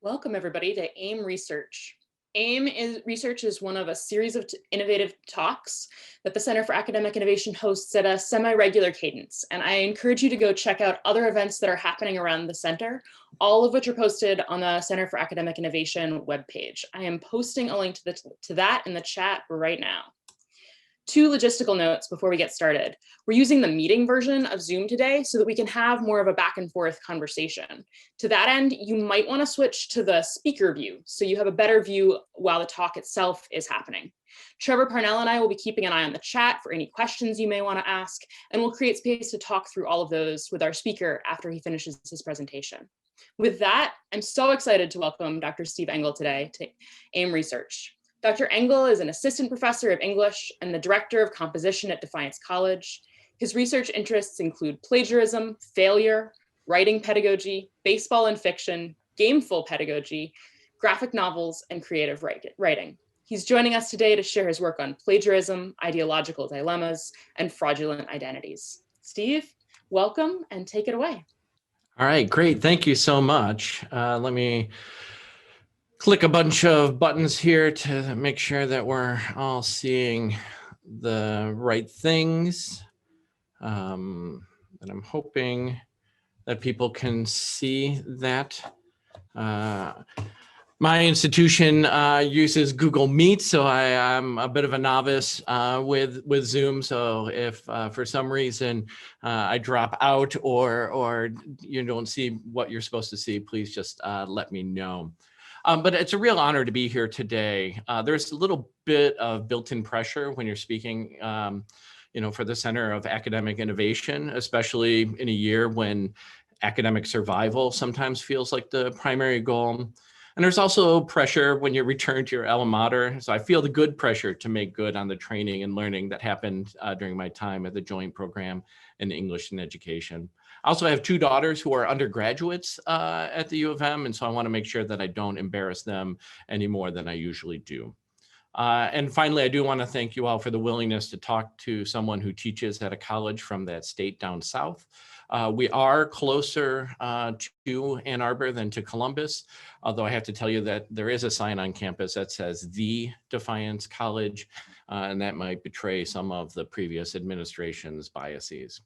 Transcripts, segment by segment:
Welcome, everybody, to AIM Research. Research is one of a series of innovative talks that the Center for Academic Innovation hosts at a semi-regular cadence. And I encourage you to go check out other events that are happening around the center, all of which are posted on the Center for Academic Innovation webpage. I am posting a link to that in the chat right now. Two logistical notes before we get started. We're using the meeting version of Zoom today so that we can have more of a back and forth conversation. To that end, you might want to switch to the speaker view so you have a better view while the talk itself is happening. Trevor Parnell and I will be keeping an eye on the chat for any questions you may want to ask, and we'll create space to talk through all of those with our speaker after he finishes his presentation. With that, I'm so excited to welcome Dr. Steve Engel today to AIM Research. Dr. Engel is an assistant professor of English and the director of composition at Defiance College. His research interests include plagiarism, failure, writing pedagogy, baseball and fiction, gameful pedagogy, graphic novels, and creative writing. He's joining us today to share his work on plagiarism, ideological dilemmas, and fraudulent identities. Steve, welcome and take it away. All right, great. Thank you so much. Let me click a bunch of buttons here to make sure that we're all seeing the right things. And I'm hoping that people can see that. My institution uses Google Meet, so I'm a bit of a novice with Zoom. So if for some reason I drop out or you don't see what you're supposed to see, please just let me know. But it's a real honor to be here today. There's a little bit of built-in pressure when you're speaking, for the Center of Academic Innovation, especially in a year when academic survival sometimes feels like the primary goal. And there's also pressure when you return to your alma mater. So I feel the good pressure to make good on the training and learning that happened during my time at the joint program in English and education. I also have two daughters who are undergraduates at the U of M, and so I want to make sure that I don't embarrass them any more than I usually do. And finally, I do want to thank you all for the willingness to talk to someone who teaches at a college from that state down south. We are closer to Ann Arbor than to Columbus, although I have to tell you that there is a sign on campus that says the Defiance College, and that might betray some of the previous administration's biases.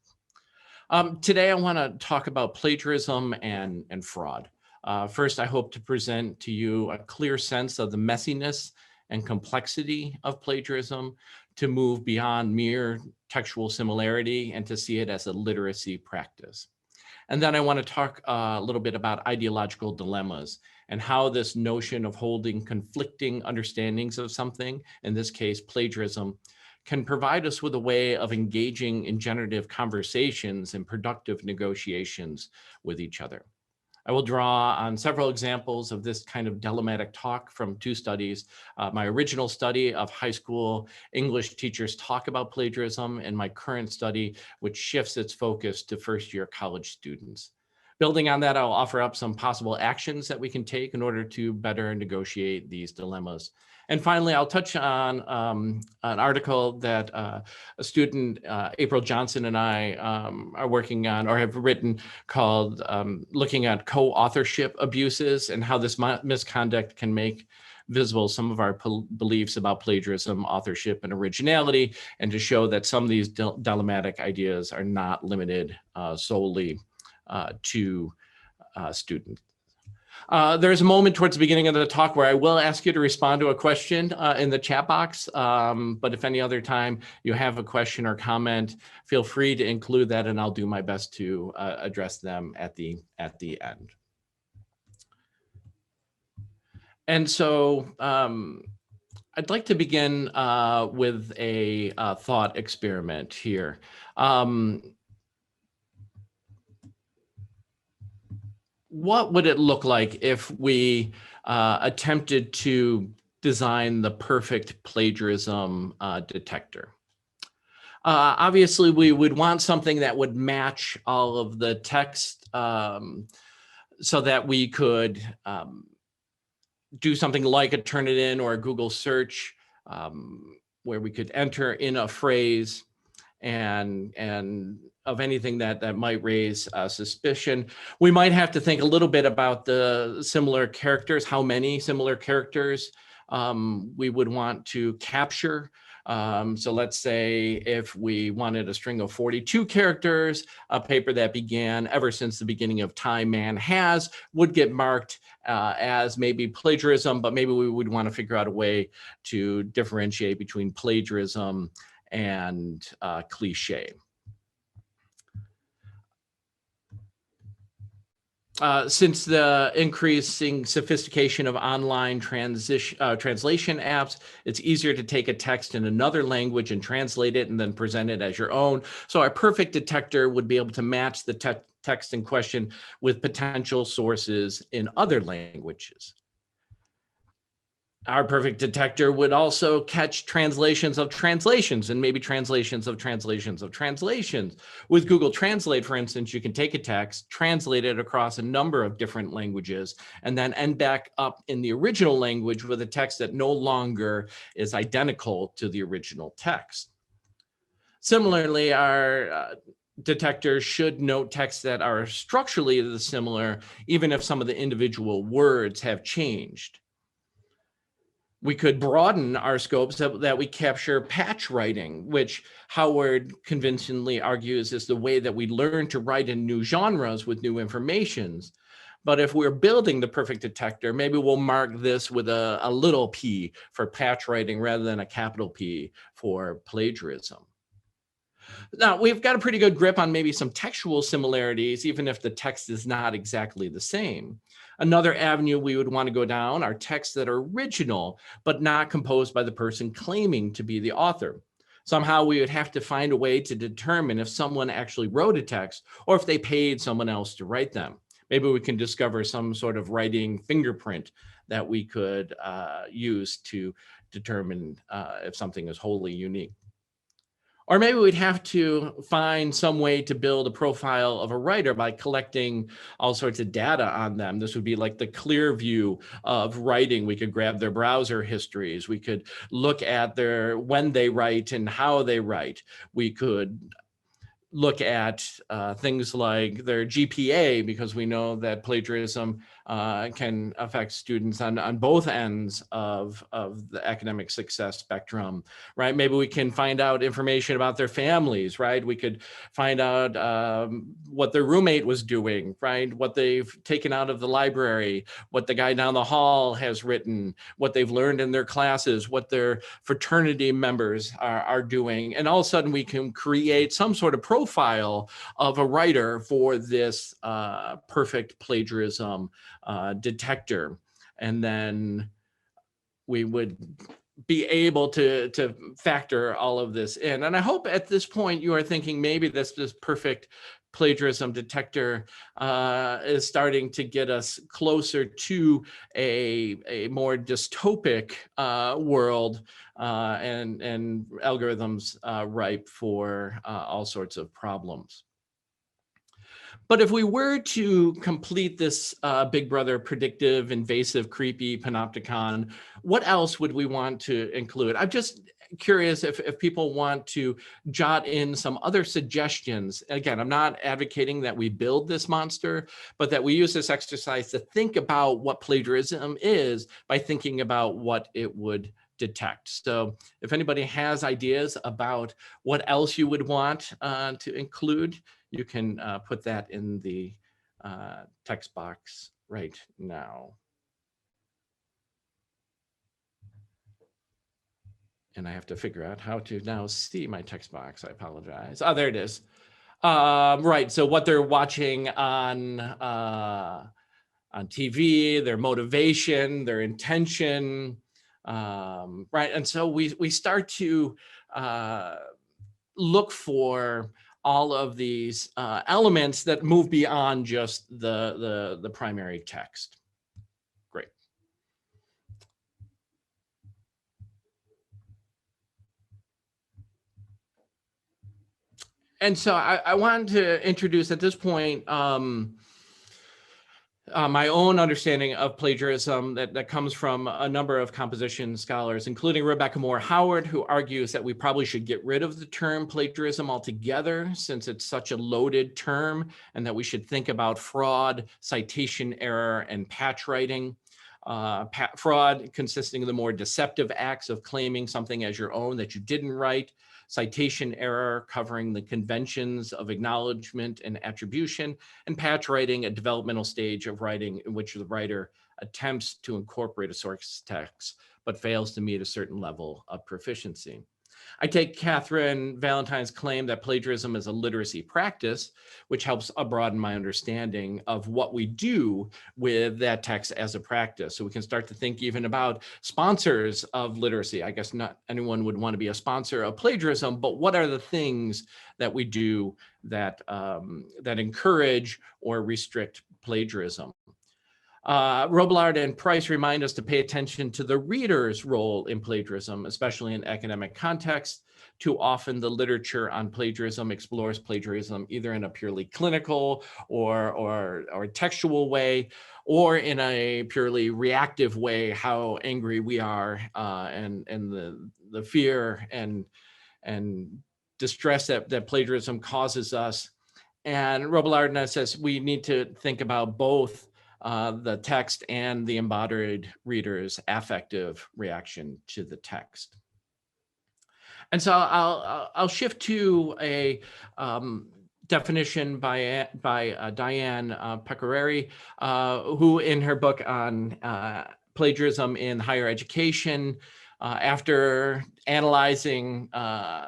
Today, I want to talk about plagiarism and fraud. First, I hope to present to you a clear sense of the messiness and complexity of plagiarism, to move beyond mere textual similarity and to see it as a literacy practice. And then I want to talk a little bit about ideological dilemmas and how this notion of holding conflicting understandings of something, in this case, plagiarism, can provide us with a way of engaging in generative conversations and productive negotiations with each other. I will draw on several examples of this kind of dilemmatic talk from two studies. My original study of high school English teachers talk about plagiarism, and my current study, which shifts its focus to first-year college students. Building on that, I'll offer up some possible actions that we can take in order to better negotiate these dilemmas. And finally, I'll touch on an article that a student, April Johnson, and I are working on or have written called Looking at Co-Authorship Abuses and how this misconduct can make visible some of our beliefs about plagiarism, authorship, and originality, and to show that some of these dilemmatic ideas are not limited solely to students. There's a moment towards the beginning of the talk where I will ask you to respond to a question in the chat box, but if any other time you have a question or comment, feel free to include that and I'll do my best to address them at the end. And so I'd like to begin with a thought experiment here. What would it look like if we attempted to design the perfect plagiarism detector? Obviously, we would want something that would match all of the text so that we could do something like a Turnitin or a Google search where we could enter in a phrase and of anything that might raise suspicion. We might have to think a little bit about the similar characters, how many similar characters we would want to capture. So let's say if we wanted a string of 42 characters, a paper that began ever since the beginning of time man has would get marked as maybe plagiarism, but maybe we would want to figure out a way to differentiate between plagiarism and cliche. Since the increasing sophistication of online translation apps, it's easier to take a text in another language and translate it and then present it as your own. So our perfect detector would be able to match the text in question with potential sources in other languages. Our perfect detector would also catch translations of translations and maybe translations of translations of translations. With Google Translate, for instance, you can take a text, translate it across a number of different languages, and then end back up in the original language with a text that no longer is identical to the original text. Similarly, our detectors should note texts that are structurally similar, even if some of the individual words have changed. We could broaden our scopes so that we capture patch writing, which Howard convincingly argues is the way that we learn to write in new genres with new informations. But if we're building the perfect detector, maybe we'll mark this with a little p for patch writing rather than a capital P for plagiarism. Now, we've got a pretty good grip on maybe some textual similarities, even if the text is not exactly the same. Another avenue we would want to go down are texts that are original, but not composed by the person claiming to be the author. Somehow we would have to find a way to determine if someone actually wrote a text or if they paid someone else to write them. Maybe we can discover some sort of writing fingerprint that we could use to determine if something is wholly unique. Or maybe we'd have to find some way to build a profile of a writer by collecting all sorts of data on them. This would be like the clear view of writing. We could grab their browser histories. We could look at when they write and how they write. We could look at things like their GPA, because we know that plagiarism can affect students on both ends of the academic success spectrum, right? Maybe we can find out information about their families, right? We could find out what their roommate was doing, right? What they've taken out of the library, what the guy down the hall has written, what they've learned in their classes, what their fraternity members are doing. And all of a sudden we can create some sort of profile of a writer for this perfect plagiarism detector. And then we would be able to factor all of this in. And I hope at this point you are thinking maybe this perfect plagiarism detector is starting to get us closer to a more dystopic world and algorithms ripe for all sorts of problems. But if we were to complete this Big Brother predictive, invasive, creepy panopticon, what else would we want to include? I'm just curious if people want to jot in some other suggestions. Again, I'm not advocating that we build this monster, but that we use this exercise to think about what plagiarism is by thinking about what it would detect. So if anybody has ideas about what else you would want to include, you can put that in the text box right now. And I have to figure out how to now see my text box. I apologize. Oh, there it is. Right. So what they're watching on TV, their motivation, their intention, right? And so we start to look for all of these elements that move beyond just the primary text. Great. And so I wanted to introduce at this point my own understanding of plagiarism that comes from a number of composition scholars, including Rebecca Moore Howard, who argues that we probably should get rid of the term plagiarism altogether, since it's such a loaded term, and that we should think about fraud, citation error, and patch writing. Fraud consisting of the more deceptive acts of claiming something as your own that you didn't write. Citation error covering the conventions of acknowledgement and attribution, and patch writing, a developmental stage of writing in which the writer attempts to incorporate a source text, but fails to meet a certain level of proficiency. I take Catherine Valentine's claim that plagiarism is a literacy practice, which helps broaden my understanding of what we do with that text as a practice. So we can start to think even about sponsors of literacy. I guess not anyone would want to be a sponsor of plagiarism, but what are the things that we do that, that encourage or restrict plagiarism? Robillard and Price remind us to pay attention to the reader's role in plagiarism, especially in academic context. Too often the literature on plagiarism explores plagiarism either in a purely clinical or textual way, or in a purely reactive way, how angry we are, and the fear and distress that plagiarism causes us. And Robillard says we need to think about both the text and the embodied reader's affective reaction to the text. And so I'll shift to a definition by Diane Pecorari, who in her book on plagiarism in higher education, after analyzing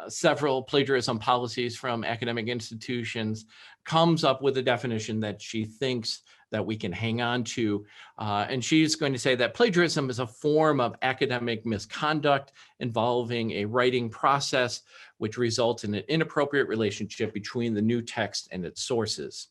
several plagiarism policies from academic institutions, comes up with a definition that she thinks that we can hang on to. And she's going to say that plagiarism is a form of academic misconduct involving a writing process which results in an inappropriate relationship between the new text and its sources.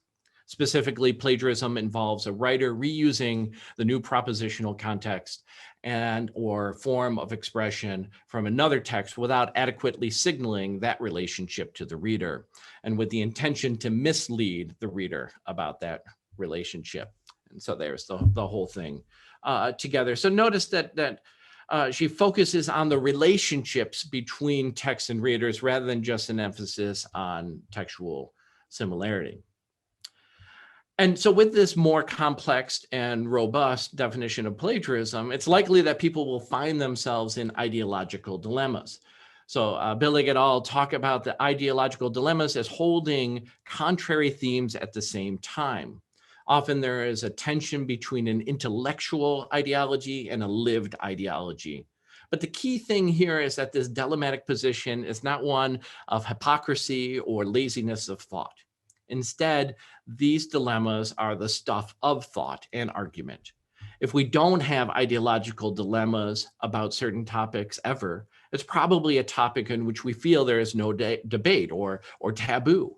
Specifically, plagiarism involves a writer reusing the new propositional context and or form of expression from another text without adequately signaling that relationship to the reader, and with the intention to mislead the reader about that relationship. And so there's the whole thing together. So notice that she focuses on the relationships between text and readers rather than just an emphasis on textual similarity. And so with this more complex and robust definition of plagiarism, it's likely that people will find themselves in ideological dilemmas. So Billig et al. Talk about the ideological dilemmas as holding contrary themes at the same time. Often there is a tension between an intellectual ideology and a lived ideology. But the key thing here is that this dilemmatic position is not one of hypocrisy or laziness of thought. Instead, these dilemmas are the stuff of thought and argument. If we don't have ideological dilemmas about certain topics ever, it's probably a topic in which we feel there is no debate or taboo.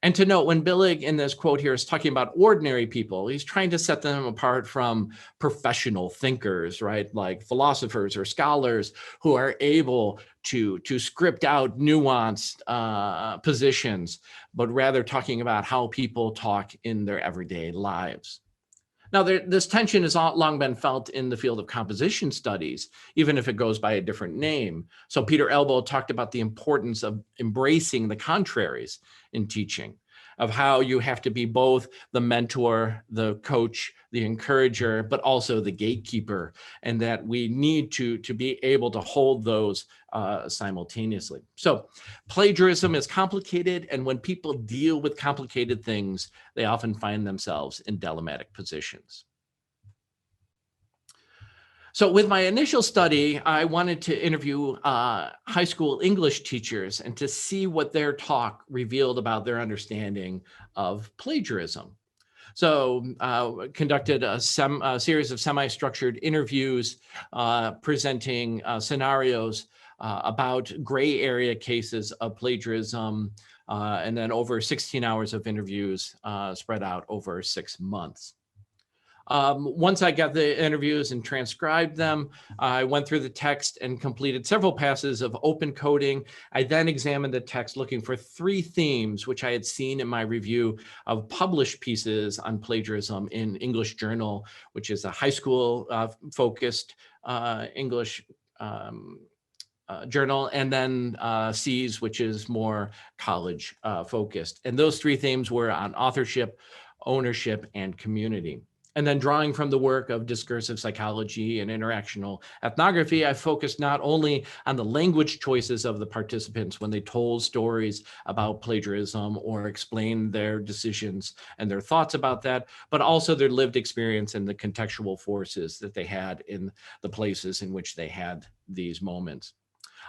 And to note, when Billig in this quote here is talking about ordinary people, he's trying to set them apart from professional thinkers, right? Like philosophers or scholars who are able to script out nuanced positions, but rather talking about how people talk in their everyday lives. Now, this tension has long been felt in the field of composition studies, even if it goes by a different name. So Peter Elbow talked about the importance of embracing the contraries in teaching, of how you have to be both the mentor, the coach, the encourager, but also the gatekeeper, and that we need to be able to hold those simultaneously. So plagiarism is complicated, and when people deal with complicated things, they often find themselves in dilemmatic positions. So with my initial study, I wanted to interview high school English teachers and to see what their talk revealed about their understanding of plagiarism. So conducted a series of semi-structured interviews presenting scenarios about gray area cases of plagiarism, and then over 16 hours of interviews spread out over 6 months. Once I got the interviews and transcribed them, I went through the text and completed several passes of open coding. I then examined the text looking for 3 themes, which I had seen in my review of published pieces on plagiarism in English Journal, which is a high school focused English journal, and then C's, which is more college focused. And those 3 themes were on authorship, ownership, and community. And then drawing from the work of discursive psychology and interactional ethnography, I focused not only on the language choices of the participants when they told stories about plagiarism or explained their decisions and their thoughts about that, but also their lived experience and the contextual forces that they had in the places in which they had these moments.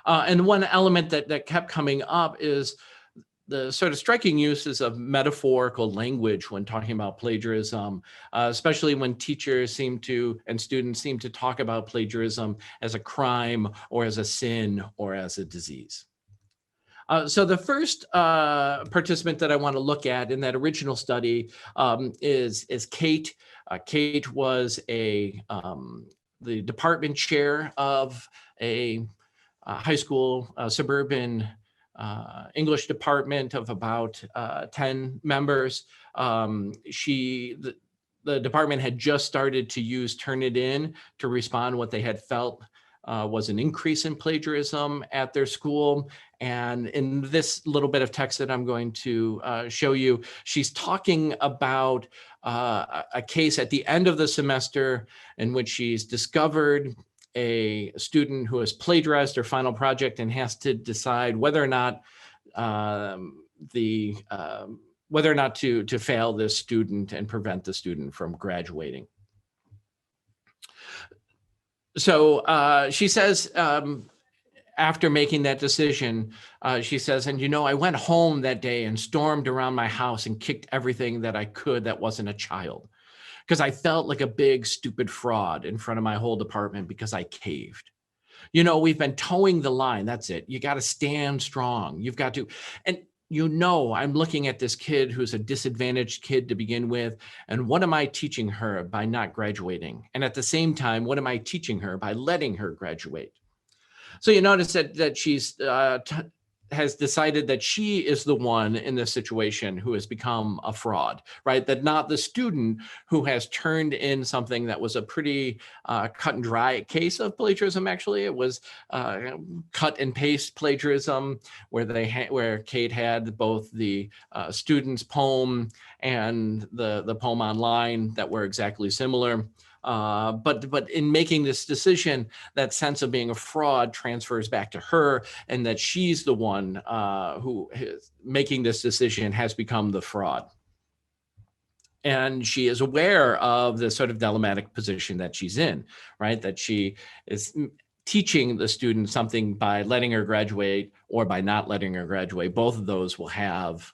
And one element that kept coming up is the sort of striking uses of metaphorical language when talking about plagiarism, especially when teachers seem to and students seem to talk about plagiarism as a crime or as a sin or as a disease. So the first participant that I want to look at in that original study is Kate. Kate was the department chair of a high school suburban English department of about 10 members. The department had just started to use Turnitin to respond what they had felt was an increase in plagiarism at their school. And in this little bit of text that I'm going to show you, she's talking about a case at the end of the semester in which she's discovered a student who has plagiarized their final project and has to decide whether or not to fail this student and prevent the student from graduating. So she says, after making that decision, she says, and I went home that day and stormed around my house and kicked everything that I could that wasn't a child, because I felt like a big, stupid fraud in front of my whole department because I caved. We've been towing the line. That's it. You got to stand strong. You've got to. And I'm looking at this kid who's a disadvantaged kid to begin with. And what am I teaching her by not graduating? And at the same time, what am I teaching her by letting her graduate? So you notice that she's has decided that she is the one in this situation who has become a fraud, right? That not the student who has turned in something that was a pretty cut and dry case of plagiarism. Actually, it was cut and paste plagiarism, where Kate had both the student's poem and the poem online that were exactly similar. But in making this decision, that sense of being a fraud transfers back to her, and that she's the one who is making this decision has become the fraud. And she is aware of the sort of dilemmatic position that she's in, right? That she is teaching the student something by letting her graduate or by not letting her graduate. Both of those will have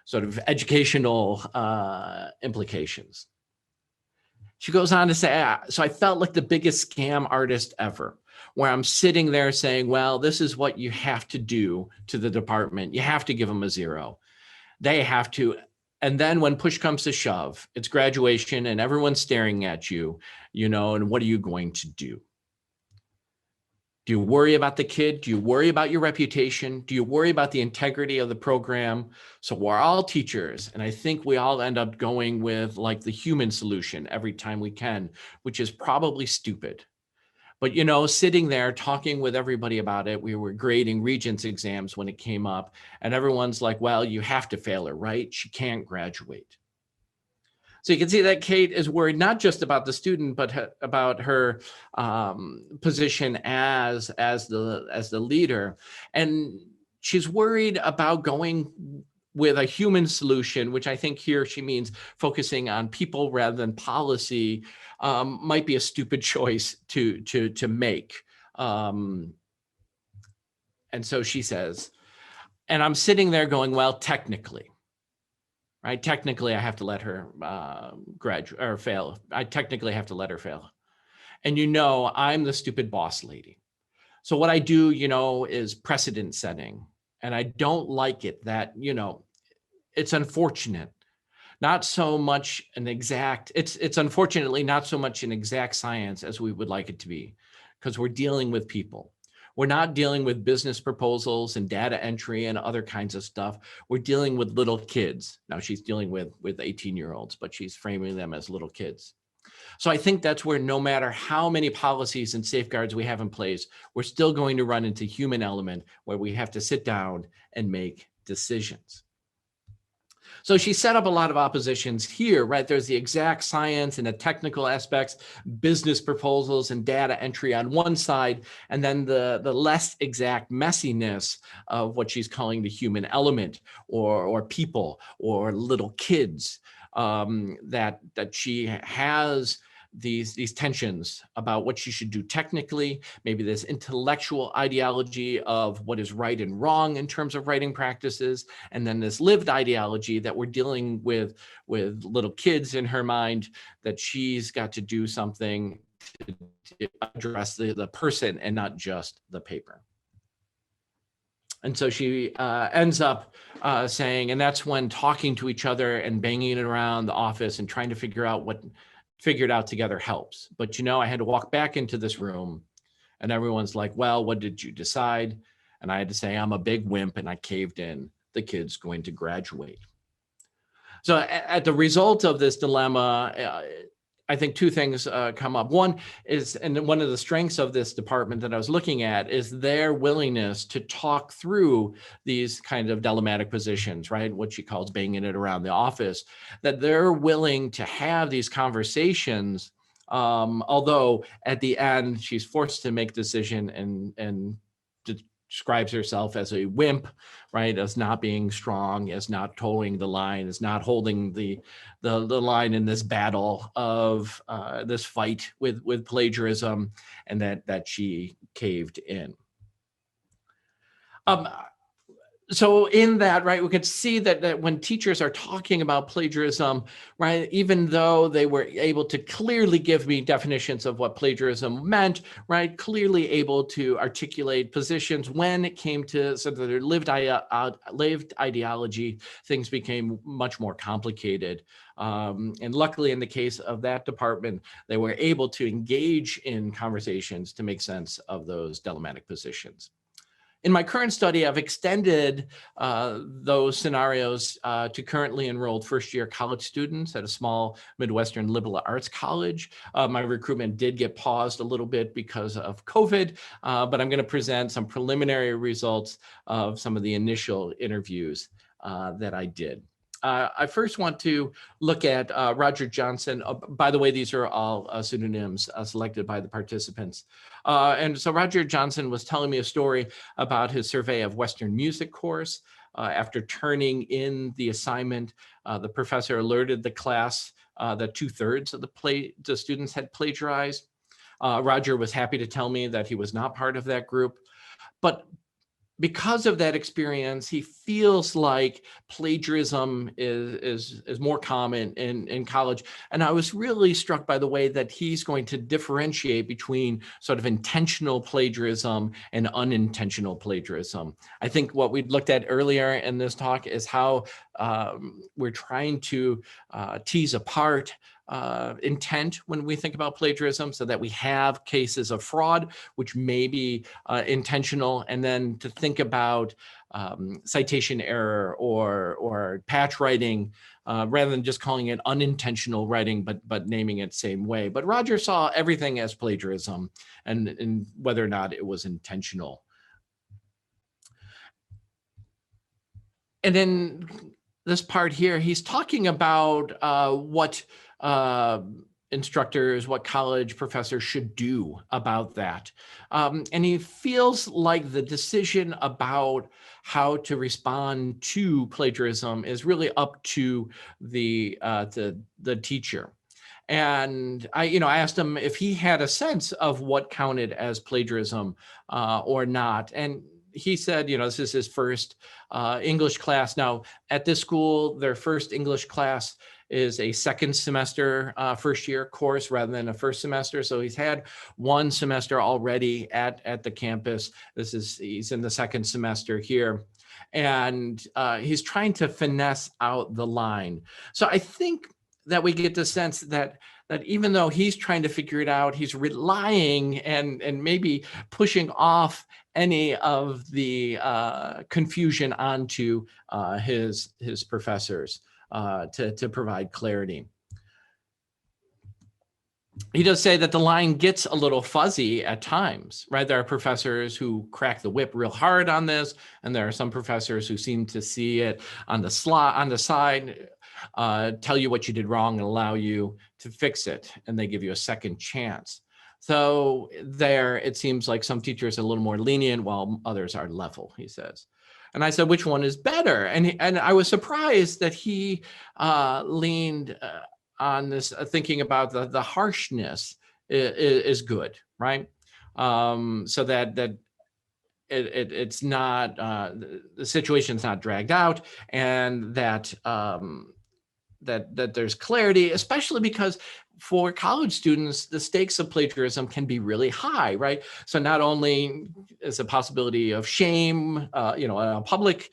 sort of educational implications. She goes on to say, so I felt like the biggest scam artist ever, where I'm sitting there saying, well, this is what you have to do to the department. You have to give them a 0. They have to. And then when push comes to shove, it's graduation and everyone's staring at you, and what are you going to do? Do you worry about the kid? Do you worry about your reputation? Do you worry about the integrity of the program? So we're all teachers, and I think we all end up going with like the human solution every time we can, which is probably stupid. But, sitting there talking with everybody about it, we were grading Regents exams when it came up, and everyone's like, well, you have to fail her, right? She can't graduate. So you can see that Kate is worried not just about the student, but about her position as the leader, and she's worried about going with a human solution, which I think here she means focusing on people rather than policy, might be a stupid choice to make. And so she says, and I'm sitting there going, well, technically. Right? Technically, I have to let her graduate or fail. I technically have to let her fail. And I'm the stupid boss lady. So what I do, is precedent setting. And I don't like it that, it's unfortunate not so much an exact, it's unfortunately not so much an exact science as we would like it to be, because we're dealing with people. We're not dealing with business proposals and data entry and other kinds of stuff. We're dealing with little kids. Now she's dealing with 18-year-olds, but she's framing them as little kids. So I think that's where no matter how many policies and safeguards we have in place, we're still going to run into human element where we have to sit down and make decisions. So she set up a lot of oppositions here, right? There's the exact science and the technical aspects, business proposals and data entry on one side, and then the less exact messiness of what she's calling the human element, or people, or little kids, that she has these tensions about what she should do technically, maybe this intellectual ideology of what is right and wrong in terms of writing practices, and then this lived ideology that we're dealing with little kids in her mind, that she's got to do something to address the person and not just the paper. And so she ends up saying, and that's when talking to each other and banging it around the office and trying to figure it out together helps. But I had to walk back into this room and everyone's like, well, what did you decide? And I had to say, I'm a big wimp and I caved in. The kid's going to graduate. So at the result of this dilemma, I think two things come up. One is, and one of the strengths of this department that I was looking at is their willingness to talk through these kind of dilemmatic positions, right? What she calls banging it around the office, that they're willing to have these conversations, although at the end she's forced to make a decision and describes herself as a wimp, right? As not being strong, as not towing the line, as not holding the line in this battle of this fight with plagiarism, and that she caved in. So in that, right, we could see that when teachers are talking about plagiarism, right, even though they were able to clearly give me definitions of what plagiarism meant, right, clearly able to articulate positions, when it came to sort of their lived ideology, things became much more complicated. And luckily, in the case of that department, they were able to engage in conversations to make sense of those dilemmatic positions. In my current study, I've extended those scenarios to currently enrolled first-year college students at a small Midwestern liberal arts college. My recruitment did get paused a little bit because of COVID, but I'm going to present some preliminary results of some of the initial interviews that I did. I first want to look at Roger Johnson. By the way, these are all pseudonyms selected by the participants. And so Roger Johnson was telling me a story about his survey of Western music course. After turning in the assignment, the professor alerted the class that 2/3 of the students had plagiarized. Roger was happy to tell me that he was not part of that group, but because of that experience, he feels like plagiarism is more common in college. And I was really struck by the way that he's going to differentiate between sort of intentional plagiarism and unintentional plagiarism. I think what we looked at earlier in this talk is how we're trying to tease apart intent when we think about plagiarism, so that we have cases of fraud, which may be intentional, and then to think about citation error or patch writing, rather than just calling it unintentional writing, but naming it same way. But Roger saw everything as plagiarism, and whether or not it was intentional. And then this part here, he's talking about what instructors, what college professors should do about that. And he feels like the decision about how to respond to plagiarism is really up to the teacher. And I asked him if he had a sense of what counted as plagiarism or not. And he said, this is his first English class. Now, at this school, their first English class is a second semester first year course rather than a first semester. So he's had one semester already at the campus. He's in the second semester here. And he's trying to finesse out the line. So I think that we get the sense that even though he's trying to figure it out, he's relying and maybe pushing off any of the confusion onto his professors to provide clarity. He does say that the line gets a little fuzzy at times, right? There are professors who crack the whip real hard on this, and there are some professors who seem to see it on the side, tell you what you did wrong and allow you to fix it, and they give you a second chance. So there, it seems like some teachers are a little more lenient while others are level, he says. And I said, which one is better? And I was surprised that he leaned on this thinking about the harshness is good, right? So that it's not the situation's not dragged out, and that that there's clarity, especially because for college students, the stakes of plagiarism can be really high, right? So not only is a possibility of shame, a public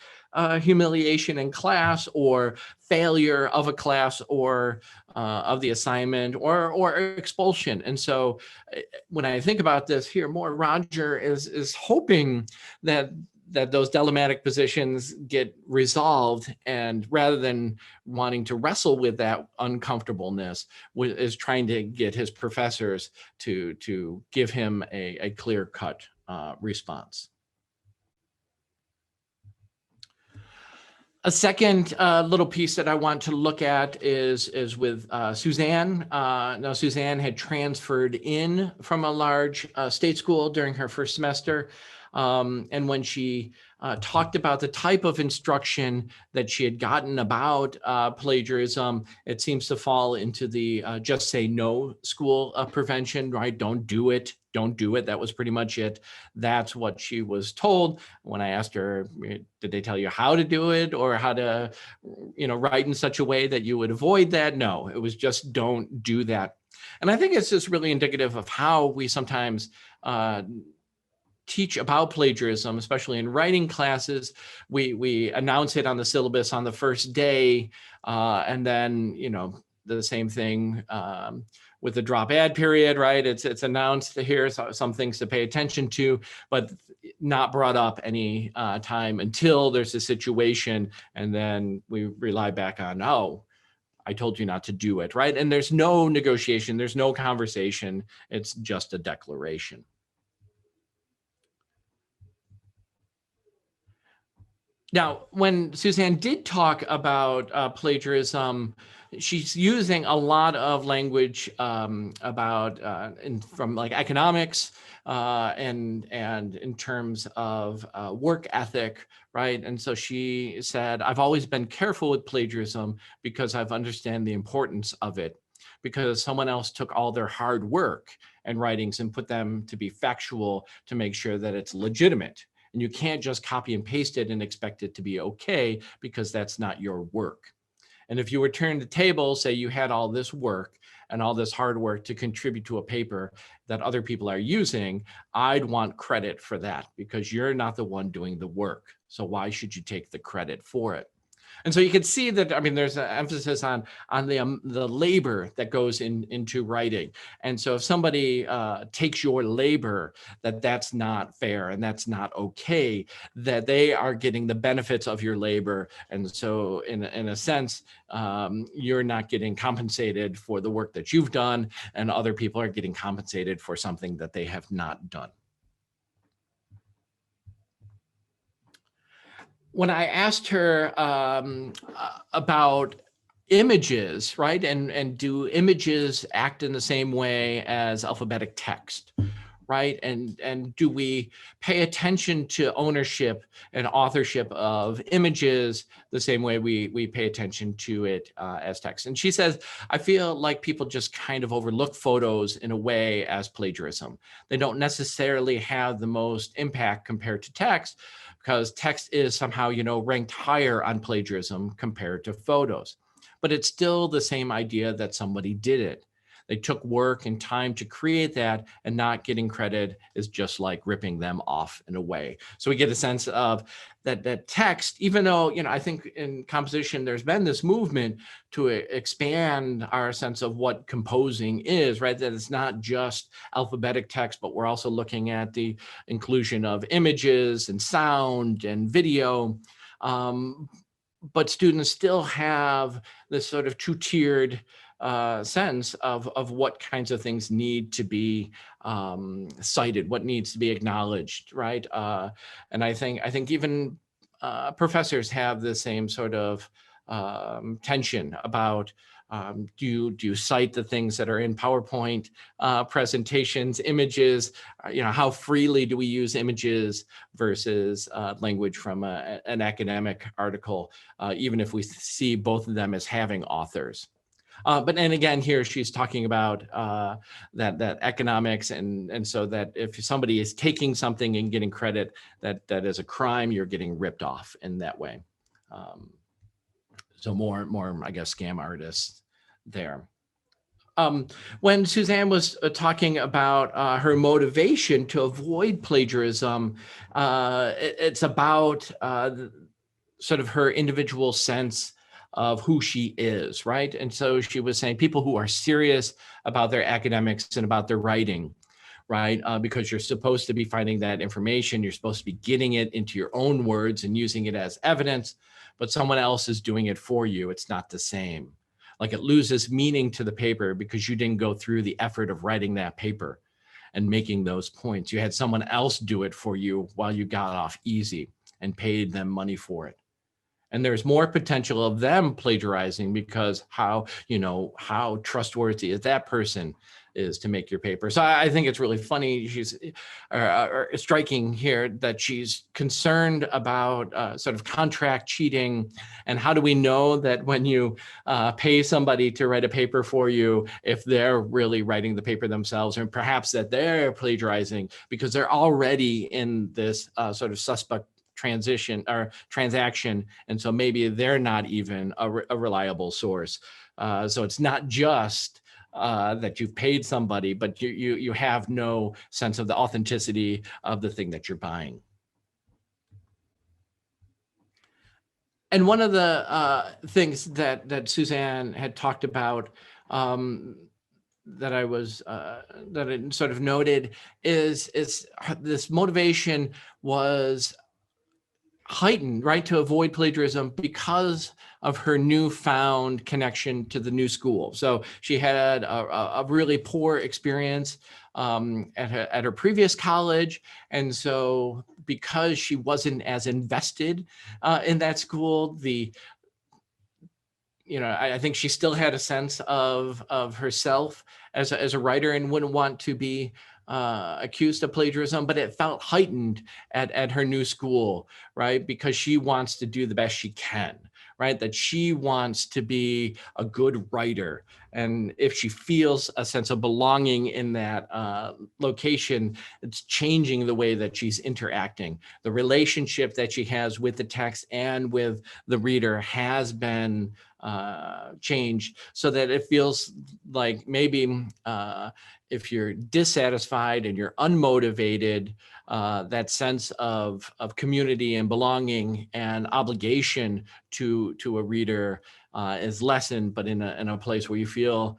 humiliation in class, or failure of a class, or of the assignment, or expulsion. And so when I think about this here more, Roger is hoping that those dilemmatic positions get resolved, and rather than wanting to wrestle with that uncomfortableness, is trying to get his professors to give him a clear-cut response. A second little piece that I want to look at is with Suzanne. Now, Suzanne had transferred in from a large state school during her first semester. And when she talked about the type of instruction that she had gotten about plagiarism, it seems to fall into the just say no school prevention, right? Don't do it. Don't do it. That was pretty much it. That's what she was told. When I asked her, did they tell you how to do it, or how to, write in such a way that you would avoid that? No, it was just don't do that. And I think it's just really indicative of how we sometimes teach about plagiarism, especially in writing classes. We announce it on the syllabus on the first day, and then the same thing with the drop ad period, right? It's announced here, some things to pay attention to, but not brought up any time until there's a situation, and then we rely back on, oh, I told you not to do it, right? And there's no negotiation, there's no conversation, it's just a declaration. Now, when Suzanne did talk about plagiarism, she's using a lot of language about from like economics and in terms of work ethic, right? And so she said, I've always been careful with plagiarism because I've understand the importance of it, because someone else took all their hard work and writings and put them to be factual to make sure that it's legitimate. And you can't just copy and paste it and expect it to be okay, because that's not your work. And if you were turned the table, say you had all this work and all this hard work to contribute to a paper that other people are using, I'd want credit for that, because you're not the one doing the work. So why should you take the credit for it? And so you can see that, I mean, there's an emphasis on the labor that goes into writing. And so if somebody takes your labor, that's not fair and that's not okay, that they are getting the benefits of your labor. And so in a sense, you're not getting compensated for the work that you've done, and other people are getting compensated for something that they have not done. When I asked her about images, right, and do images act in the same way as alphabetic text, right, and do we pay attention to ownership and authorship of images the same way we pay attention to it as text? And she says, I feel like people just kind of overlook photos in a way as plagiarism. They don't necessarily have the most impact compared to text, because text is somehow, ranked higher on plagiarism compared to photos. But it's still the same idea that somebody did it. They took work and time to create that, and not getting credit is just like ripping them off in a way. So we get a sense of that text, even though, I think in composition, there's been this movement to expand our sense of what composing is, right? That it's not just alphabetic text, but we're also looking at the inclusion of images and sound and video. But students still have this sort of two-tiered sense of what kinds of things need to be cited, what needs to be acknowledged, right? And I think even professors have the same sort of tension about do you cite the things that are in PowerPoint presentations, images, how freely do we use images versus language from an academic article, even if we see both of them as having authors. But then again, here she's talking about that economics, and so that if somebody is taking something and getting credit, that is a crime, you're getting ripped off in that way. So more, I guess, scam artists there. When Suzanne was talking about her motivation to avoid plagiarism, it's about sort of her individual sense of who she is, right? And so she was saying people who are serious about their academics and about their writing, right? Because you're supposed to be finding that information, you're supposed to be getting it into your own words and using it as evidence, but someone else is doing it for you. It's not the same. Like, it loses meaning to the paper because you didn't go through the effort of writing that paper and making those points. You had someone else do it for you while you got off easy and paid them money for it. And there's more potential of them plagiarizing because how trustworthy is that person is to make your paper. So I think it's really funny. She's striking here that she's concerned about sort of contract cheating. And how do we know that when you pay somebody to write a paper for you, if they're really writing the paper themselves, and perhaps that they're plagiarizing because they're already in this sort of suspect transaction, and so maybe they're not even a reliable source. So it's not just that you've paid somebody, but you have no sense of the authenticity of the thing that you're buying. And one of the things that Suzanne had talked about that I sort of noted is this motivation was heightened, right, to avoid plagiarism because of her newfound connection to the new school. So she had a really poor experience at her previous college. And so because she wasn't as invested in that school, I think she still had a sense of herself as a writer and wouldn't want to be accused of plagiarism, but it felt heightened at her new school, right? Because she wants to do the best she can, right? That she wants to be a good writer. And if she feels a sense of belonging in that location, it's changing the way that she's interacting. The relationship that she has with the text and with the reader has been changed so that it feels like maybe if you're dissatisfied and you're unmotivated, that sense of community and belonging and obligation to a reader is lessened, but in a place where you feel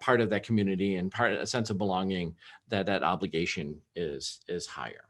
part of that community and a sense of belonging, that obligation is higher.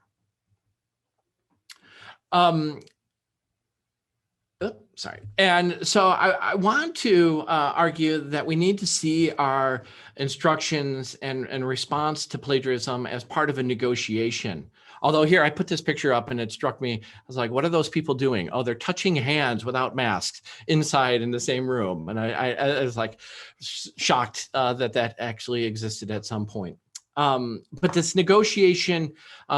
Sorry. And so I want to argue that we need to see our instructions and response to plagiarism as part of a negotiation. Although here I put this picture up and it struck me, I was like, what are those people doing? Oh, they're touching hands without masks inside in the same room. And I was like shocked that actually existed at some point. But this negotiation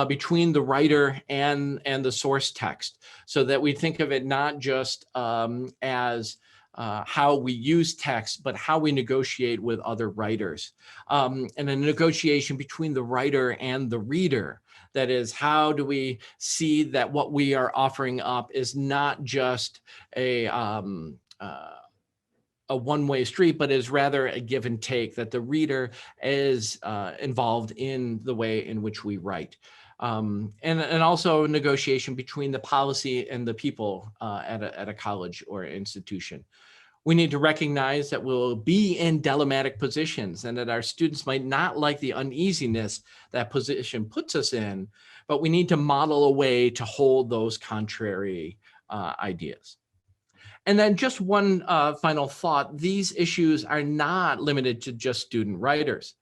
between the writer and the source text, so that we think of it not just as how we use text, but how we negotiate with other writers, and a negotiation between the writer and the reader. That is, how do we see that what we are offering up is not just a a one-way street, but is rather a give and take, that the reader is involved in the way in which we write. And also negotiation between the policy and the people at a college or institution. We need to recognize that we'll be in dilemmatic positions and that our students might not like the uneasiness that position puts us in, but we need to model a way to hold those contrary ideas. And then just one final thought, these issues are not limited to just student writers.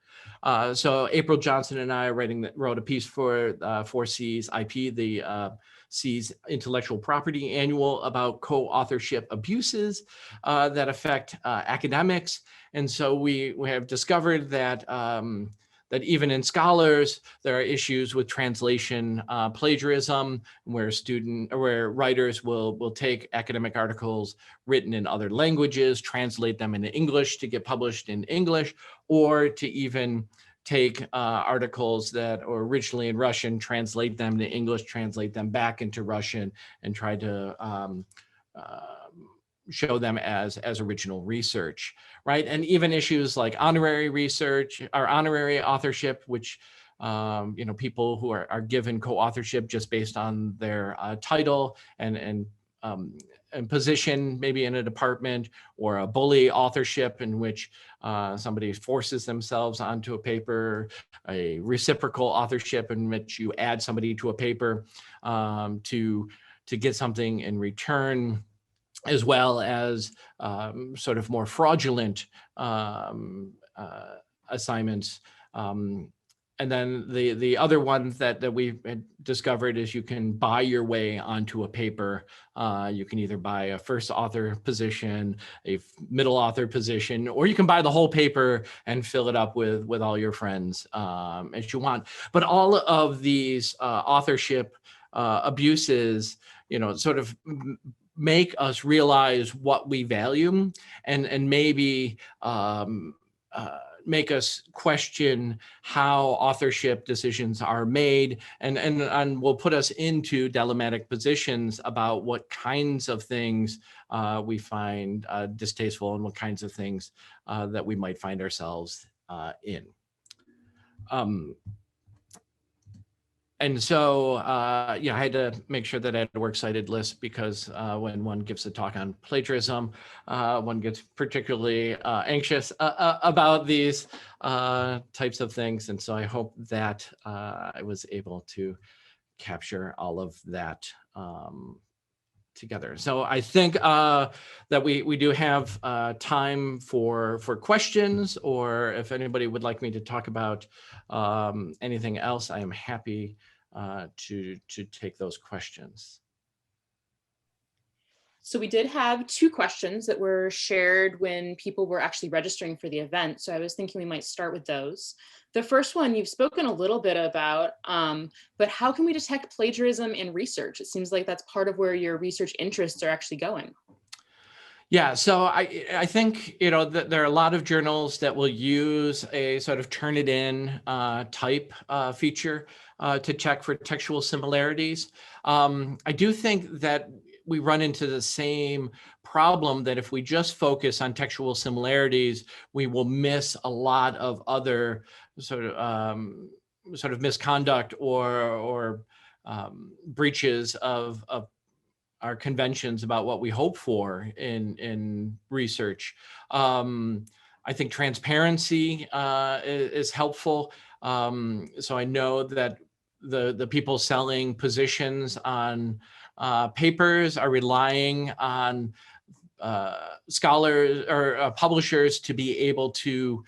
So April Johnson and I wrote a piece for 4C's IP, the C's Intellectual Property Annual, about co-authorship abuses that affect academics. And so we have discovered that that even in scholars, there are issues with translation plagiarism, where writers will take academic articles written in other languages, translate them into English to get published in English, or to even take articles that are originally in Russian, translate them to English, translate them back into Russian, and try to show them as original research, right? And even issues like honorary research or honorary authorship, which people who are given co-authorship just based on their title and position, maybe in a department, or a bully authorship in which somebody forces themselves onto a paper, a reciprocal authorship in which you add somebody to a paper to get something in return, as well as sort of more fraudulent assignments. And then the other one that we've discovered is you can buy your way onto a paper. You can either buy a first author position, a middle author position, or you can buy the whole paper and fill it up with all your friends as you want. But all of these authorship abuses, sort of make us realize what we value and maybe make us question how authorship decisions are made, and will put us into dilemmatic positions about what kinds of things we find distasteful and what kinds of things that we might find ourselves in. And so, I had to make sure that I had a works cited list, because when one gives a talk on plagiarism, one gets particularly anxious about these types of things. And so I hope that I was able to capture all of that together. So I think that we do have time for questions, or if anybody would like me to talk about anything else, I am happy to take those questions. So we did have 2 questions that were shared when people were actually registering for the event. So I was thinking we might start with those. The first one you've spoken a little bit about, but how can we detect plagiarism in research? It seems like that's part of where your research interests are actually going. Yeah, so I think, that there are a lot of journals that will use a sort of Turnitin type feature to check for textual similarities. I do think that we run into the same problem, that if we just focus on textual similarities, we will miss a lot of other sort of misconduct or breaches of our conventions about what we hope for in research. I think transparency is helpful. So I know that the people selling positions on papers are relying on scholars or publishers to be able to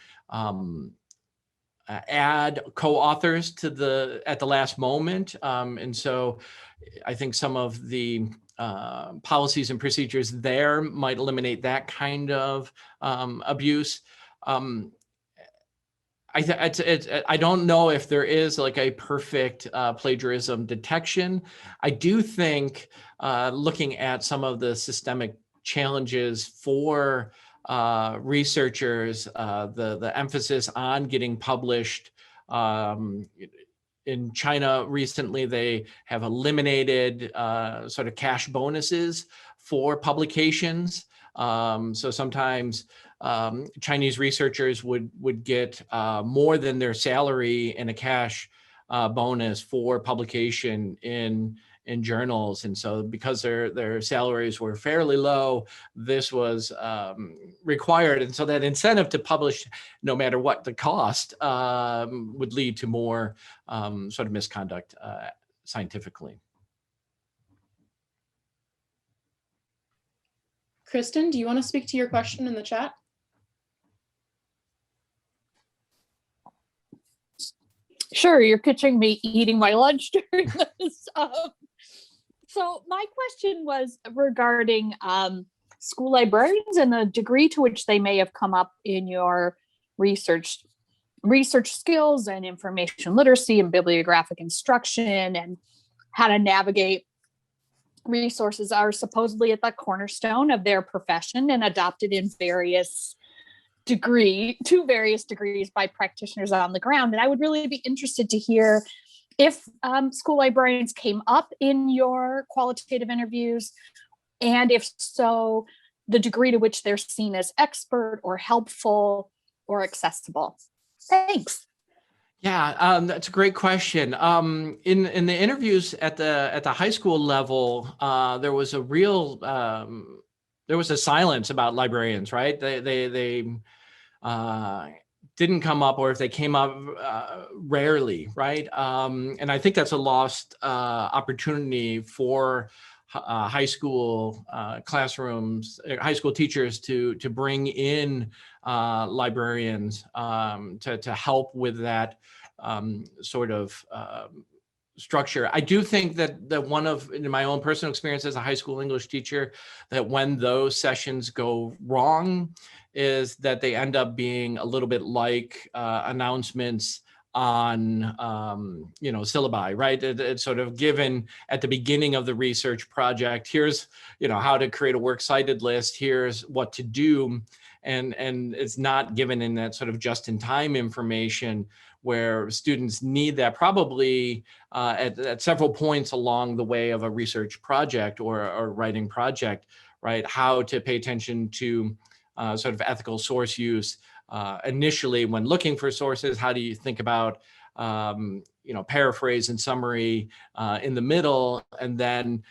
add co-authors to at the last moment. And so I think some of the policies and procedures there might eliminate that kind of abuse. I don't know if there is like a perfect plagiarism detection. I do think looking at some of the systemic challenges for researchers, the emphasis on getting published in China recently, they have eliminated sort of cash bonuses for publications. So sometimes Chinese researchers would get more than their salary in a cash bonus for publication in journals. And so because their salaries were fairly low, this was required. And so that incentive to publish, no matter what the cost, would lead to more sort of misconduct scientifically. Kristen, do you want to speak to your question in the chat? Sure, you're pitching me eating my lunch during this. So my question was regarding school librarians and the degree to which they may have come up in your research skills and information literacy and bibliographic instruction, and how to navigate resources are supposedly at the cornerstone of their profession and adopted in various degrees by practitioners on the ground. And I would really be interested to hear if school librarians came up in your qualitative interviews, and if so, the degree to which they're seen as expert or helpful or accessible. Thanks. Yeah, that's a great question. In the interviews at the high school level, there was a real there was a silence about librarians, right? They didn't come up, or if they came up, rarely, right? And I think that's a lost opportunity for high school classrooms, high school teachers to bring in librarians to help with that sort of structure. I do think that one of, in my own personal experience as a high school English teacher, that when those sessions go wrong is that they end up being a little bit like announcements on syllabi, right? It's sort of given at the beginning of the research project, here's how to create a works cited list, here's what to do, and it's not given in that sort of just-in-time information where students need that probably at several points along the way of a research project or a writing project, right? How to pay attention to sort of ethical source use initially when looking for sources. How do you think about paraphrase and summary in the middle, and then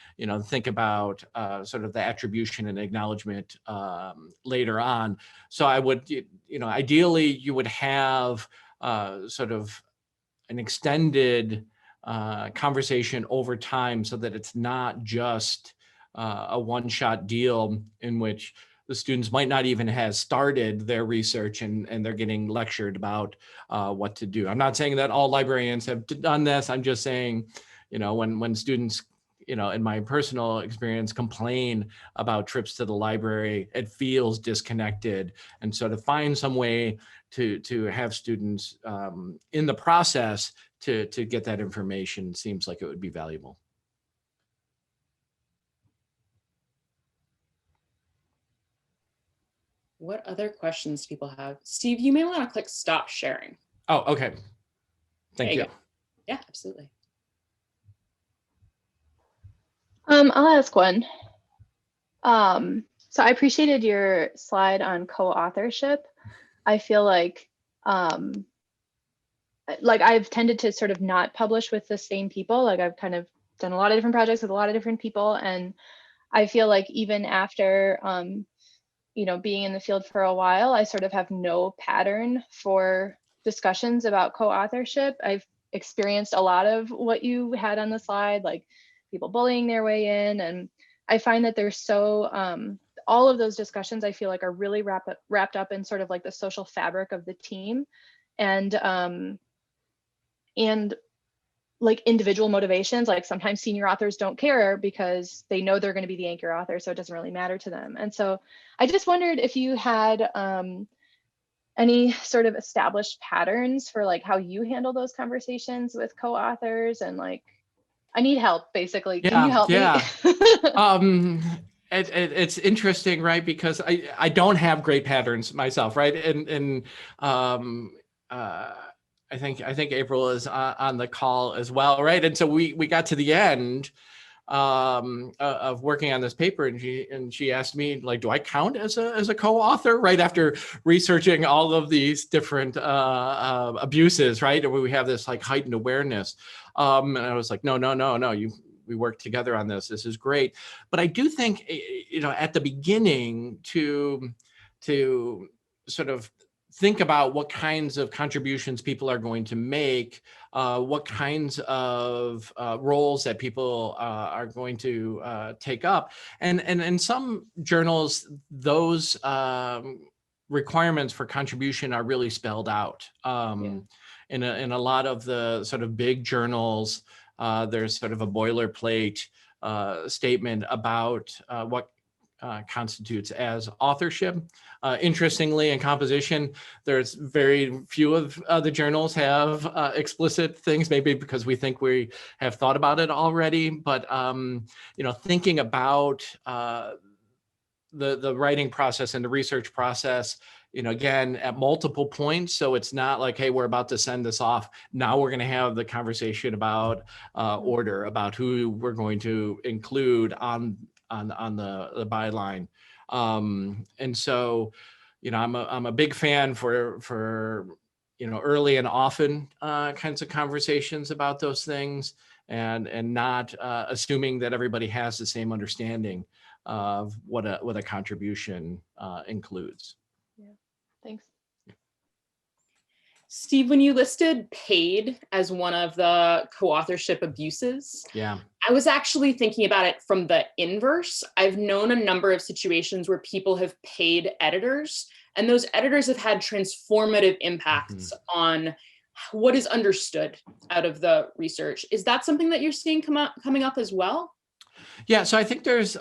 think about sort of the attribution and acknowledgement later on. So I would ideally you would have sort of an extended conversation over time, so that it's not just a one-shot deal in which the students might not even have started their research and they're getting lectured about what to do. I'm not saying that all librarians have done this. I'm just saying, when students, in my personal experience, complain about trips to the library, it feels disconnected. And so to find some way to have students in the process to get that information seems like it would be valuable. What other questions do people have? Steve, you may want to click stop sharing. Oh, okay. Thank you. Yeah, absolutely. I'll ask one. So I appreciated your slide on co-authorship. I feel like I've tended to sort of not publish with the same people. Like I've kind of done a lot of different projects with a lot of different people. And I feel like even after, being in the field for a while, I sort of have no pattern for discussions about co-authorship. I've experienced a lot of what you had on the slide, like people bullying their way in. And I find that there's so, all of those discussions I feel like are really wrapped up in sort of like the social fabric of the team, and like individual motivations. Like sometimes senior authors don't care because they know they're going to be the anchor author, so it doesn't really matter to them. And so I just wondered if you had any sort of established patterns for like how you handle those conversations with co-authors, and like, I need help basically. Can you help me? It's interesting, right? Because I don't have great patterns myself, right? And think April is on the call as well, right? And so we got to the end of working on this paper, and she asked me, like, do I count as a co-author, right, after researching all of these different abuses, right? And we have this like heightened awareness, and I was like, no, we worked together on this. This is great. But I do think, at the beginning to sort of think about what kinds of contributions people are going to make, what kinds of roles that people are going to take up. And in some journals, those requirements for contribution are really spelled out. In a lot of the sort of big journals, there's sort of a boilerplate statement about what constitutes as authorship. Interestingly, in composition, there's very few of the journals have explicit things, maybe because we think we have thought about it already. But thinking about the writing process and the research process, again, at multiple points. So it's not like, hey, we're about to send this off. Now we're going to have the conversation about order, about who we're going to include on the byline. And so, I'm a big fan for early and often kinds of conversations about those things, and not assuming that everybody has the same understanding of what a contribution includes. Yeah, thanks. Steve, when you listed paid as one of the co-authorship abuses, yeah, I was actually thinking about it from the inverse. I've known a number of situations where people have paid editors, and those editors have had transformative impacts on what is understood out of the research. Is that something that you're seeing coming up as well? Yeah, so I think there's,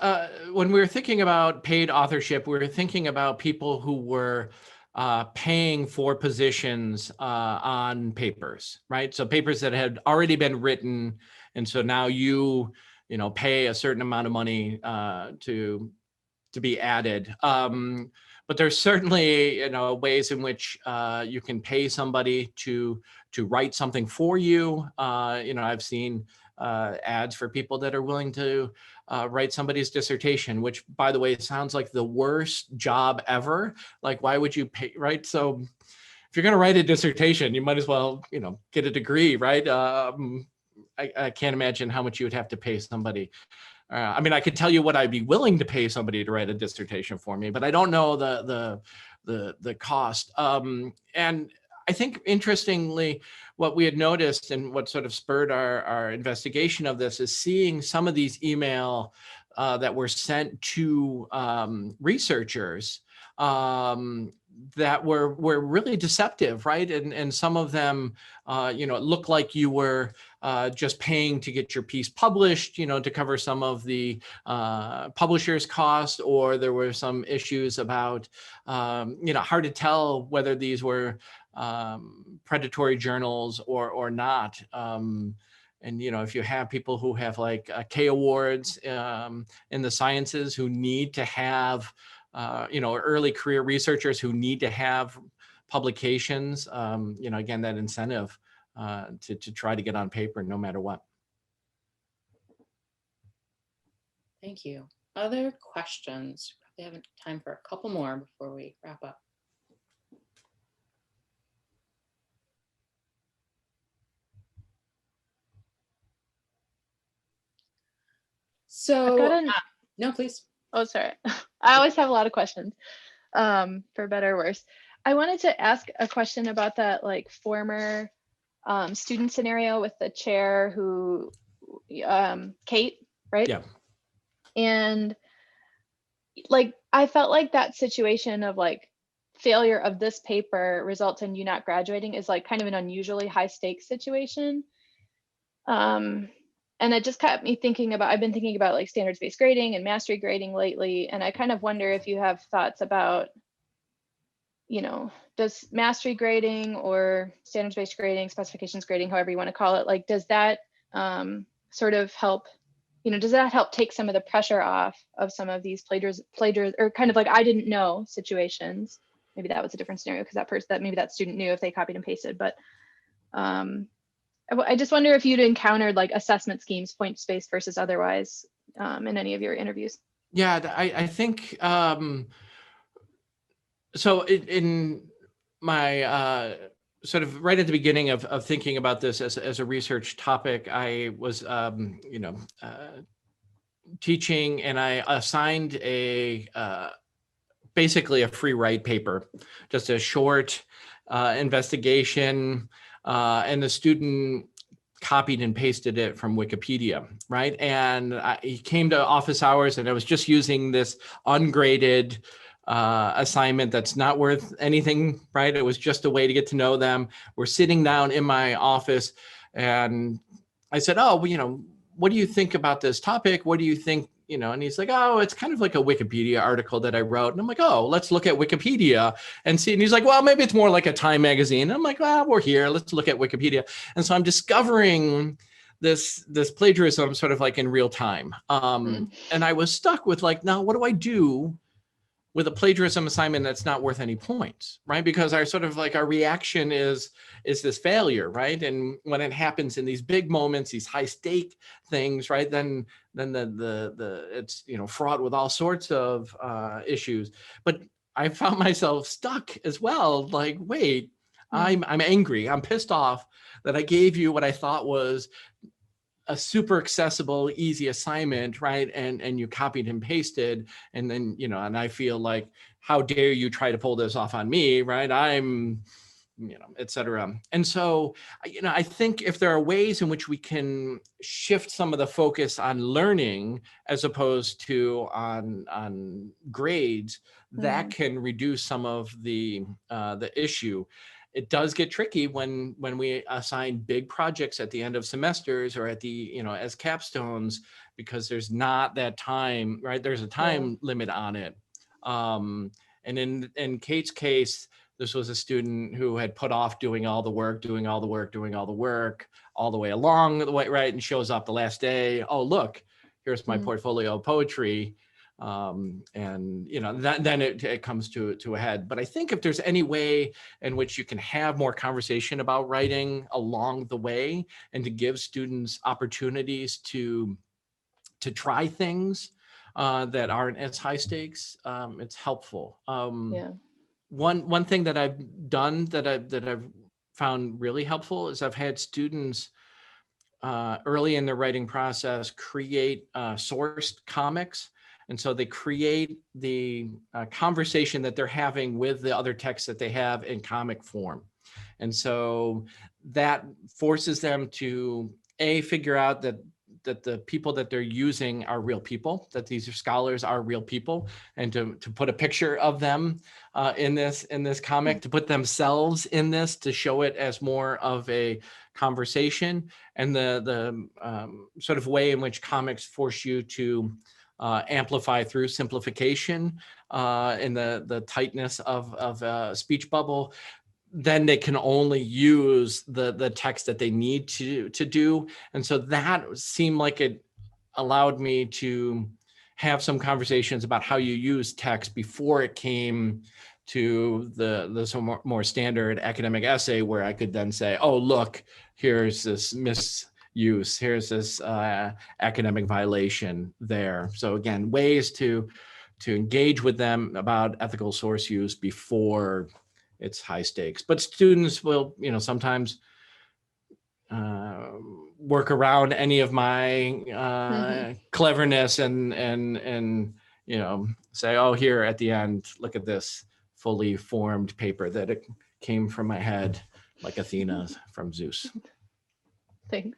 when we were thinking about paid authorship, we were thinking about people who were paying for positions on papers, right? So papers that had already been written, and so now you pay a certain amount of money to be added. But there's certainly ways in which you can pay somebody to write something for you. I've seen ads for people that are willing to write somebody's dissertation, which, by the way, sounds like the worst job ever. Like, why would you pay, right? So if you're going to write a dissertation, you might as well, get a degree, right? I can't imagine how much you would have to pay somebody. I mean, I could tell you what I'd be willing to pay somebody to write a dissertation for me, but I don't know the cost. And I think, interestingly, what we had noticed and what sort of spurred our investigation of this is seeing some of these email that were sent to researchers that were really deceptive, right? And some of them, it looked like you were just paying to get your piece published, to cover some of the publisher's cost, or there were some issues about, hard to tell whether these were predatory journals or not. And, if you have people who have like K awards in the sciences who need to have, early career researchers who need to have publications, again, that incentive to try to get on paper no matter what. Thank you. Other questions? Probably have time for a couple more before we wrap up. So, no, please. Oh, sorry. I always have a lot of questions, for better or worse. I wanted to ask a question about that, like, former student scenario with the chair who, Kate, right? Yeah. And like, I felt like that situation of like failure of this paper results in you not graduating is like kind of an unusually high stakes situation. And it just kept me thinking about, I've been thinking about like standards-based grading and mastery grading lately. And I kind of wonder if you have thoughts about, does mastery grading or standards-based grading, specifications grading, however you want to call it, like, does that sort of help, does that help take some of the pressure off of some of these plagiars or kind of like, I didn't know situations? Maybe that was a different scenario because maybe that student knew if they copied and pasted, but I just wonder if you'd encountered like assessment schemes, points-based versus otherwise, in any of your interviews. Yeah, I think so. In my sort of right at the beginning of thinking about this as a research topic, I was teaching, and I assigned a basically a free write paper, just a short investigation, and the student copied and pasted it from Wikipedia, right? And he came to office hours, and I was just using this ungraded assignment that's not worth anything, right? It was just a way to get to know them. We're sitting down in my office, and I said, "Oh, well, what do you think about this topic? What do you think?" And he's like, "Oh, it's kind of like a Wikipedia article that I wrote." And I'm like, "Oh, let's look at Wikipedia and see." And he's like, "Well, maybe it's more like a Time magazine." And I'm like, "Well, we're here. Let's look at Wikipedia." And so I'm discovering this plagiarism sort of like in real time. And I was stuck with like, now what do I do with a plagiarism assignment that's not worth any points, right? Because our reaction is this failure, right? And when it happens in these big moments, these high stake things, right? Then the it's fraught with all sorts of issues. But I found myself stuck as well. Like, wait, I'm angry, I'm pissed off that I gave you what I thought was a super accessible, easy assignment, right? And you copied and pasted, and then, and I feel like, how dare you try to pull this off on me, right? I'm, et cetera. And so, I think if there are ways in which we can shift some of the focus on learning as opposed to on grades, that can reduce some of the issue. It does get tricky when we assign big projects at the end of semesters or at the, as capstones, because there's not that time, right? There's a time limit on it. And in Kate's case, this was a student who had put off doing all the work all the way along the way, right? And shows up the last day. "Oh, look, here's my portfolio of poetry." And then it comes to a head. But I think if there's any way in which you can have more conversation about writing along the way, and to give students opportunities to try things that aren't as high stakes, it's helpful. One thing that I've done that I've found really helpful is I've had students early in their writing process create sourced comics. And so they create the conversation that they're having with the other texts that they have in comic form. And so that forces them to figure out that the people that they're using are real people, that these scholars are real people, and to put a picture of them in this comic, to put themselves in this, to show it as more of a conversation, and the sort of way in which comics force you to amplify through simplification in the tightness of a speech bubble. Then they can only use the text that they need to do. And so that seemed like it allowed me to have some conversations about how you use text before it came to the more standard academic essay, where I could then say, "Oh, look, here's this misuse, here's this academic violation there." So again, ways to engage with them about ethical source use before it's high stakes. But students will, sometimes work around any of my cleverness and say, "Oh, here at the end, look at this fully formed paper that it came from my head, like Athena from Zeus." Thanks.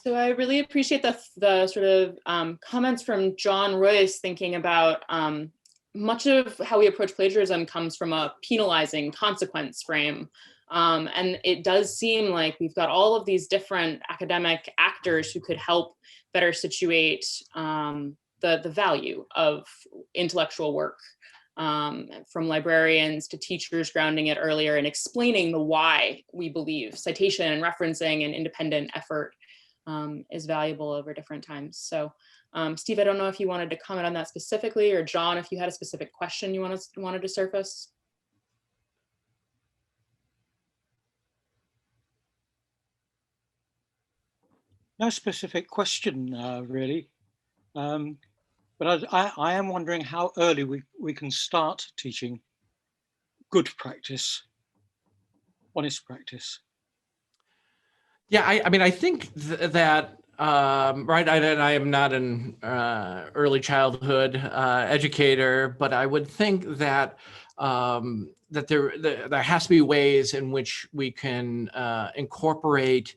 So I really appreciate the sort of comments from John Royce, thinking about much of how we approach plagiarism comes from a penalizing consequence frame. And it does seem like we've got all of these different academic actors who could help better situate the value of intellectual work, from librarians to teachers grounding it earlier and explaining the why we believe citation and referencing and independent effort is valuable over different times. So Steve, I don't know if you wanted to comment on that specifically, or John, if you had a specific question you wanted to surface. no specific question really, but I am wondering how early we can start teaching good practice, honest practice. Yeah, I mean, I think that, right, I am not an early childhood educator, but I would think that that there has to be ways in which we can incorporate,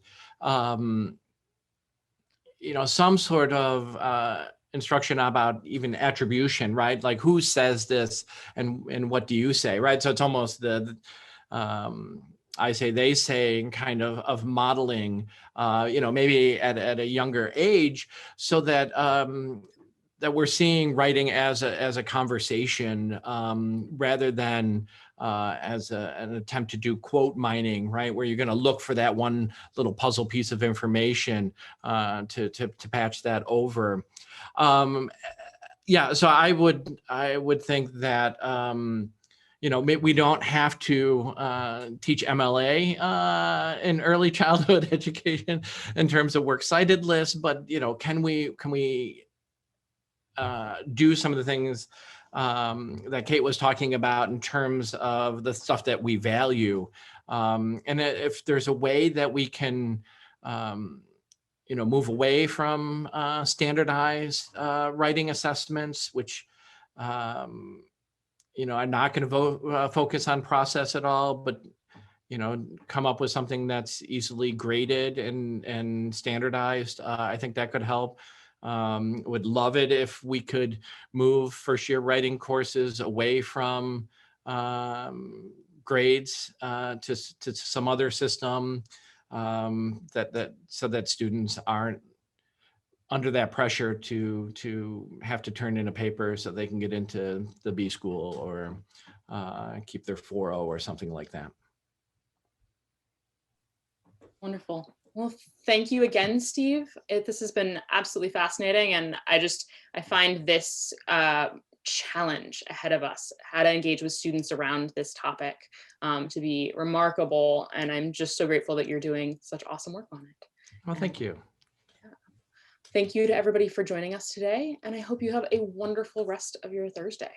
some sort of instruction about even attribution, right? Like who says this and what do you say, right? So it's almost the I say, they say kind of modeling, maybe at a younger age, so that that we're seeing writing as a conversation, rather than as an attempt to do quote mining, right? Where you're going to look for that one little puzzle piece of information to patch that over. Yeah, so I would think that we don't have to teach MLA in early childhood education in terms of works cited lists, but can we do some of the things that Kate was talking about in terms of the stuff that we value, and if there's a way that we can move away from standardized writing assessments, which I'm not going to focus on process at all, but come up with something that's easily graded and standardized. I think that could help. Would love it if we could move first year writing courses away from grades to some other system, so that students aren't under that pressure to have to turn in a paper so they can get into the B school or keep their 4.0 or something like that. Wonderful. Well, thank you again, Steve. This has been absolutely fascinating, and I find this challenge ahead of us, how to engage with students around this topic, to be remarkable, and I'm just so grateful that you're doing such awesome work on it. Well, thank you. Thank you to everybody for joining us today, and I hope you have a wonderful rest of your Thursday.